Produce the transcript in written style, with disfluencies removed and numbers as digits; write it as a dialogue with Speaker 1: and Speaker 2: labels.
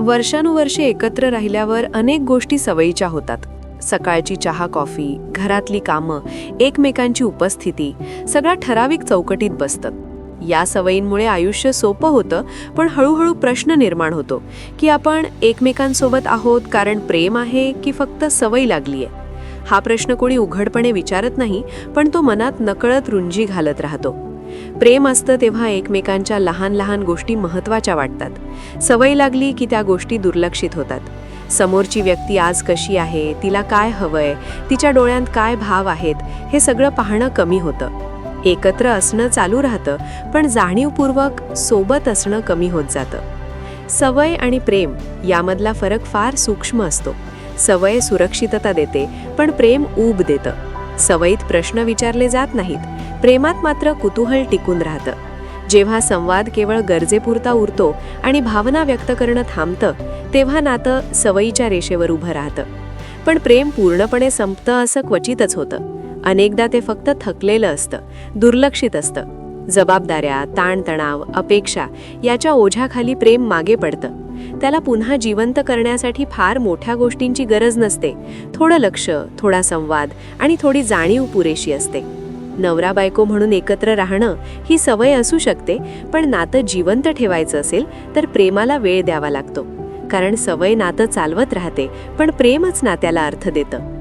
Speaker 1: वर्षानुवर्षे एकत्र राहिल्यावर अनेक गोष्टी सवयीच्या होतात. सकाळची चहा कॉफी, घरातली कामं, एकमेकांची उपस्थिती, सगळा ठराविक चौकटीत बसतात. या सवयींमुळे आयुष्य सोपं होतं, पण हळूहळू प्रश्न निर्माण होतो की आपण एकमेकांसोबत आहोत कारण प्रेम आहे की फक्त सवय लागलीये. हा प्रश्न कोणी उघडपणे विचारत नाही, पण तो मनात नकळत रुंजी घालत राहतो. प्रेम असतं तेव्हा एकमेकांच्या लहान लहान गोष्टी महत्त्वाच्या वाटतात. सवय लागली की त्या गोष्टी दुर्लक्षित होतात. समोरची व्यक्ती आज कशी आहे, तिला काय हवंय, तिच्या डोळ्यात काय भाव आहेत, हे सगळं पाहणं कमी होतं. एकत्र असणं चालू राहतं, पण जाणीवपूर्वक सोबत असणं कमी होत जातं. सवय आणि प्रेम यामधला फरक फार सूक्ष्म असतो. सवय सुरक्षितता देते, पण प्रेम ऊब देतं. सवयीत प्रश्न विचारले जात नाहीत, प्रेमात मात्र कुतूहल टिकून राहतं. जेव्हा संवाद केवळ गरजेपुरता उरतो आणि भावना व्यक्त करणं थांबतं, तेव्हा नातं सवयीच्या रेषेवर उभं राहतं. पण प्रेम पूर्णपणे संपतं असं क्वचितच होतं. अनेकदा ते फक्त थकलेलं असतं, दुर्लक्षित असतं. जबाबदाऱ्या, ताणतणाव, अपेक्षा याच्या ओझ्याखाली प्रेम मागे पडतं. त्याला पुन्हा जिवंत करण्यासाठी फार मोठ्या गोष्टींची गरज नसते. थोडं लक्ष, थोडा संवाद आणि थोडी जाणीव पुरेशी असते. नवरा बायको म्हणून एकत्र राहणं ही सवय असू शकते, पण नातं जिवंत ठेवायचं असेल तर प्रेमाला वेळ द्यावा लागतो. कारण सवय नातं चालवत राहते, पण प्रेमच नात्याला अर्थ देतं.